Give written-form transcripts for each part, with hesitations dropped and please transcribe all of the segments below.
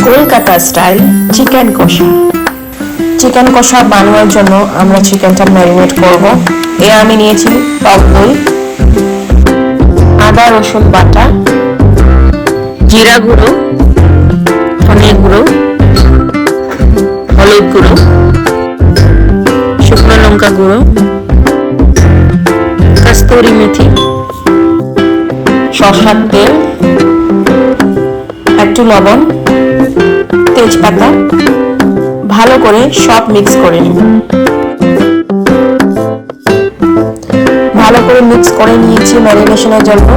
Kolkata style chicken কষা। Chicken কষা বানানোর জন্য আমরা চিকেনটা ম্যারিনেট করব। আমি নিয়েছি টক দই, আদা রসুন বাটা, জিরা গুঁড়ো, ধনে গুঁড়ো, হলুদ গুঁড়ো, শুকনো লঙ্কা গুঁড়ো, কস্তুরি মেথি, সরষের তেল, একটু লবণ, তেজপাতা, ভালো করে সব মিক্স করে নিব। ভালো করে মিক্স করে নিয়েছি ম্যারিনেশনের জন্য।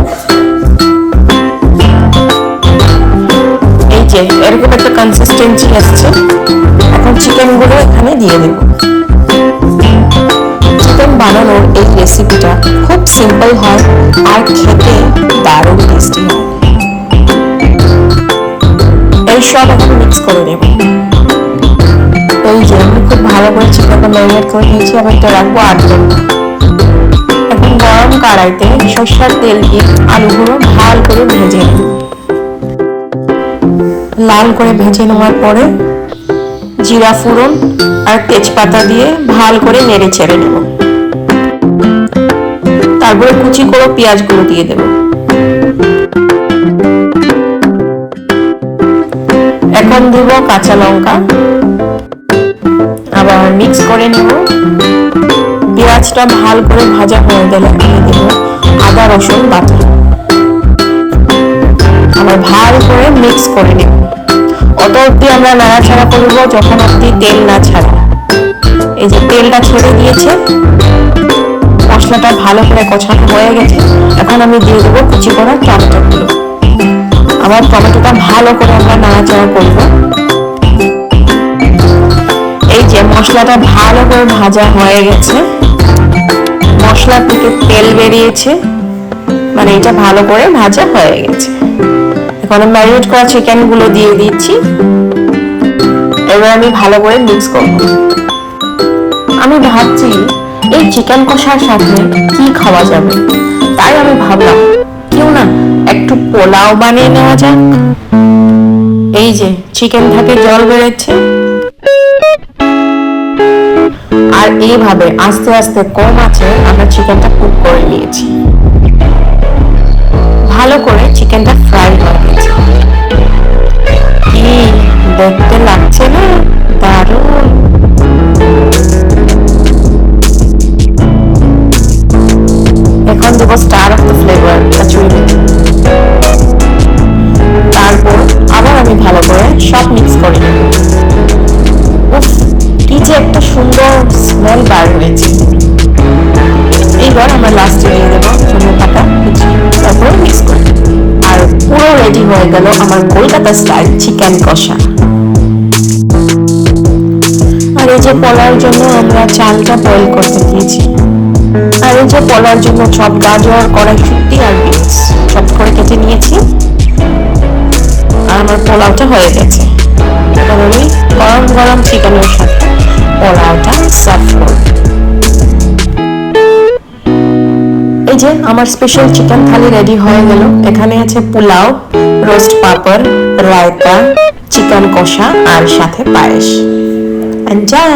এই যে এরকম একটা কনসিস্টেন্সি আসছে। এখন চিকেনগুলো এখানে দিয়ে দেব। চিকেন বানানোর এই রেসিপিটা খুব সিম্পল হয় আর খেতে দারুণ টেস্টি হয়। এই সব এখন মিক্স করে নেব। এই যে আমি খুব ভালো করে চিকেনটা ম্যারিনেট করে নিয়েছি। আমি এটা রাখবো 8 ঘন্টা। এখন গরম কড়াইতে সরষের তেল দিয়ে আলুগুলো ভালো করে ভেজে নেব। লাল করে ভেজে নেওয়ার পরে জিরা ফোড়ন আর তেজপাতা দিয়ে ভালো করে নেড়ে ছেড়ে নেব। তারপরে কুচি করে পেঁয়াজগুলো দিয়ে দেব। এখন দেব কাঁচা লঙ্কা, আবার মিক্স করে নেব। পেঁয়াজটা ভালো করে ভাজা হয়ে গেলে দিয়ে দেব আদা রসুন বাটা। আবার ভালো করে মিক্স করে নেব। অত অব্দি আমরা নাড়াচাড়া করব যখন অব্দি তেল না ছাড়ে। এই যে তেলটা ছেড়ে দিয়েছে, মশলাটা ভালো করে কষানো হয়ে গেছে। এখন আমি দিয়ে দেবো কুচি করা টমেটোগুলো। আবার টমেটোটা ভালো করে আমরা নাড়াচাড়া করব। এই যে মশলাটা ভালো করে ভাজা হয়ে গেছে, মশলা থেকে তেল বেরিয়েছে, মানে এটা ভালো করে ভাজা হয়ে গেছে। এখন ম্যারিনেট করা চিকেন গুলো দিয়ে দিচ্ছি। এবার আমি ভালো করে মিক্স করব। আমি ভাবছি এই চিকেন কষার সাথে কি খাওয়া যাবে, তাই আমি ভাবলাম কেউ না একটু পোলাও বানিয়ে নেওয়া যাক। এই যে চিকেন থেকে জল বেরোচ্ছে, আর এইভাবে আস্তে আস্তে কম আছে আমরা চিকেনটা কুক করে নিয়েছি। ভালো করে চিকেনটা ফ্রাই হয়ে গেছে। কি দেখতে লাগছে না, দারুণ। এখন দেবো star of the flavour kachori. তারপর আবার আমি ভালো করে সব মিক্স করে নেব। উফ, কি যে একটা সুন্দর স্মেল বার হয়েছে। এইবার আমরা লাস্টে দিয়ে দেবো ধনে পাতা কুচি, তারপর মিক্স করে। আর পুরো রেডি হয়ে গেল আমার কলকাতা স্টাইল চিকেন কষা। আর এই যে পোলাওর জন্য আমরা চালটা বয়েল করতে দিয়েছি। আর এই যে পোলাওর জন্য সব গাজর, কড়াইশুঁটি আর বিনস সব করে কেটে নিয়েছি। আর আমার পোলাওটা হয়ে গেছে। এবার আমি গরম গরম চিকেনের সাথে পোলাওটা সার্ভ করব। এই যে আমার স্পেশাল চিকেন থালি রেডি হয়ে গেল। এখানে আছে পোলাও, রোস্ট পাপড়, রায়তা, চিকেন কষা আর সাথে পায়েস। এনজয়।